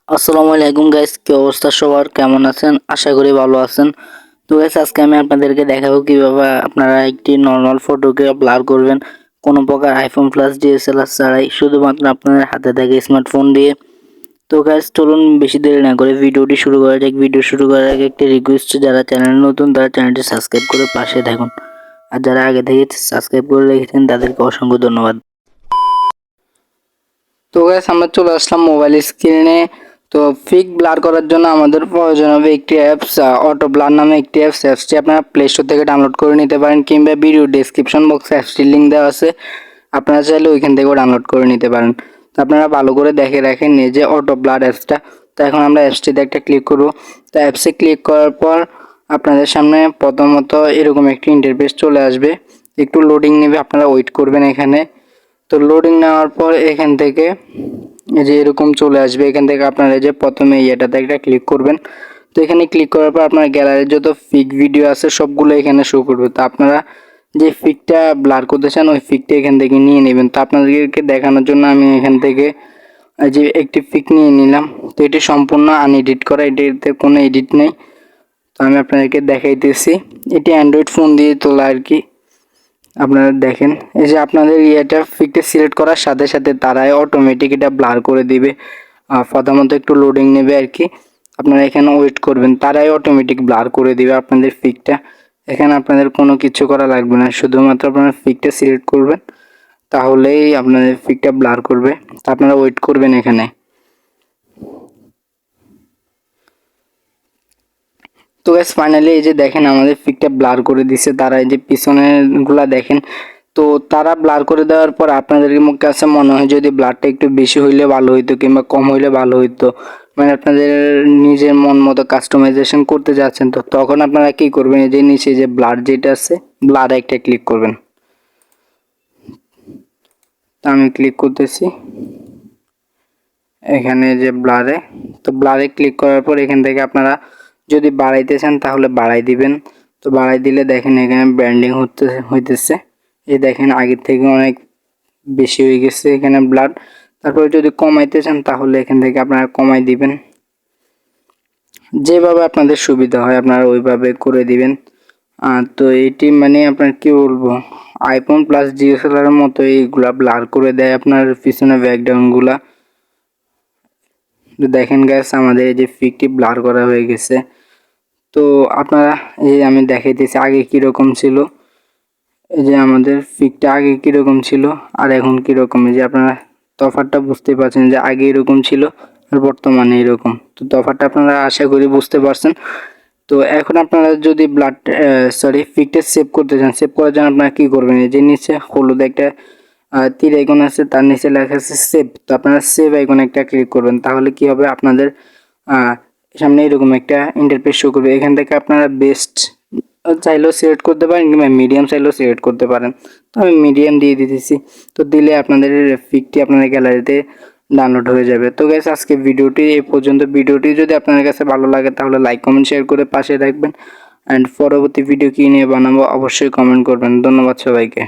আসসালামু আলাইকুম গাইস, কি অবস্থা সবার? কেমন আছেন? আশা করি ভালো আছেন। তো গাইস, আজকে আমি আপনাদেরকে দেখাবো কিভাবে আপনারা একটি নর্মাল ফটোকে ব্লার করবেন কোনো প্রকার আইফোন প্লাস ডিএসএলআর ছাড়াই, শুধুমাত্র আপনাদের হাতে থাকে স্মার্টফোন দিয়ে। তো গাইস, চলুন বেশি দেরি না করে ভিডিওটি শুরু করা যাক। ভিডিও শুরু করার আগে একটি রিকোয়েস্ট, যারা চ্যানেল নতুন তারা চ্যানেলটি সাবস্ক্রাইব করে পাশে থাকুন, আর যারা আগে থেকে সাবস্ক্রাইব করে রেখেছেন তাদেরকে অসংখ্য ধন্যবাদ। তো গাইস, আমরা চলে আসলাম মোবাইল স্ক্রিনে। তো ফিক ব্লার করার জন্য আমাদের প্রয়োজন হবে একটি অ্যাপস, অটো ব্লার নামে একটি অ্যাপসটি আপনারা প্লে স্টোর থেকে ডাউনলোড করে নিতে পারেন, কিংবা ভিডিও ডেসক্রিপশন বক্সে অ্যাপসটির লিঙ্ক দেওয়া আছে, আপনারা চাইলে ওইখান থেকেও ডাউনলোড করে নিতে পারেন। তো আপনারা ভালো করে দেখে রাখেন এই যে অটো ব্লার অ্যাপসটা। তো এখন আমরা অ্যাপসটিতে একটা ক্লিক করব। তো অ্যাপসে ক্লিক করার পর আপনাদের সামনে প্রথমত এরকম একটি ইন্টারফেস চলে আসবে, একটু লোডিং নেবে, আপনারা ওয়েট করবেন এখানে। তো লোডিং নেওয়ার পর এখান থেকে এই যে এরকম চলে আসবে। এখান থেকে আপনারা যে প্রথমে এটাতে একটা ক্লিক করবেন। তো এখানে ক্লিক করার পর আপনার গ্যালারির যত ফিক ভিডিও আছে সবগুলো এখানে শো করবে। তো আপনারা যে ফিকটা ব্লার করতে চান ওই ফিকটা এখান থেকে নিয়ে নেবেন। তো আপনাদেরকে দেখানোর জন্য আমি এখান থেকে যে একটি ফিক নিয়ে নিলাম। তো এটি সম্পূর্ণ আনএডিট করা, এটিতে কোনো এডিট নেই। তো আমি আপনাদেরকে দেখাইতেছি, এটি অ্যান্ড্রয়েড ফোন দিয়ে তোলা আর কি। আপনারা দেখেন এই যে আপনাদের এটা ফিকটা সিলেক্ট করার সাথে সাথে তারাই অটোমেটিক এটা ব্লার করে দিবে। প্রথমত একটু লোডিং নেবে আর কি, আপনারা এখানে ওয়েট করবেন, তারাই অটোমেটিক ব্লার করে দিবে আপনাদের ফিকটা। এখানে আপনাদের কোনো কিছু করা লাগবে না, শুধুমাত্র আপনারা ফিকটা সিলেক্ট করবেন, তাহলেই আপনাদের ফিকটা ব্লার করবে। তো আপনারা ওয়েট করবেন এখানে। তো গাইস, ফাইনালি এই যে দেখেন আমাদের ফিকটা ব্লার করে দিছে তারা। এই যে পিছনের গুলা দেখেন, তো তারা ব্লার করে দেওয়ার পর আপনাদের কাছে মনে হয় যদি ব্লারটা একটু বেশি হইলে ভালো হইতো কিংবা কম হইলে ভালো হইতো, মানে আপনাদের নিজের মন মতো কাস্টমাইজেশন করতে যাচ্ছেন, তো তখন আপনারা কি করবেন, এই যে নিচে যে ব্লার যেটা আছে ব্লার একটা ক্লিক করবেন। তো আমি ক্লিক করতেছি এখানে যে ব্লারে। তো ব্লারে ক্লিক করার পর এখান থেকে আপনারা যদি বাড়াইতে চান তাহলে বাড়াই দিবেন। তো বাড়াই দিলে দেখেন এখানে ব্র্যান্ডিং হইতেছে, এই দেখেন আগের থেকে অনেক বেশি হয়ে গেছে এখানে ব্লাড। তারপরে যদি কমাইতে চান তাহলে এখান থেকে আপনারা কমাই দিবেন, যেভাবে আপনাদের সুবিধা হয় আপনারা ওইভাবে করে দিবেন। তো এইটি মানে আপনার কি বলবো, আইফোন প্লাস ডিএসএলআর মতো এইগুলা ব্লার করে দেয় আপনার পিছনে ব্যাকগ্রাউন্ডগুলা। তো দেখেন গাইস, আমাদের এই যে ফিকটি ব্লার করা হয়ে গেছে। তো আপনারা এই আমি দেখাইতেছি আগে কীরকম ছিল, এই যে আমাদের ফিকটা আগে কীরকম ছিল আর এখন কীরকম, এই যে আপনারা তফাৎটা বুঝতে পারছেন যে আগে এরকম ছিল আর বর্তমানে এরকম। তো তফাৎটা আপনারা আশা করি বুঝতে পারছেন। তো এখন আপনারা যদি ফিকটা সেভ করতে চান, সেভ করার জন্য আপনারা কী করবেন, এই যে নিচে হলুদ একটা তীর আইকন আছে, তার নিচে লেখা আছে সেভ। তো আপনারা সেভ আইকন একটা ক্লিক করবেন, তাহলে কি হবে আপনাদের সামনে এরকম একটা ইন্টারফেস শো করবে। এখান থেকে আপনারা বেস্ট চাইলেও সিলেক্ট করতে পারেন কিংবা মিডিয়াম চাইলেও সিলেক্ট করতে পারেন। তো আমি মিডিয়াম দিয়ে দিতেছি। তো দিলে আপনাদের ফিকটি আপনাদের গ্যালারিতে ডাউনলোড হয়ে যাবে। তো গাইস, আজকে ভিডিওটি এই পর্যন্ত। ভিডিওটি যদি আপনার কাছে ভালো লাগে তাহলে লাইক কমেন্ট শেয়ার করে পাশে থাকবেন, অ্যান্ড পরবর্তী ভিডিও কী নিয়ে বানাবো অবশ্যই কমেন্ট করবেন। ধন্যবাদ সবাইকে।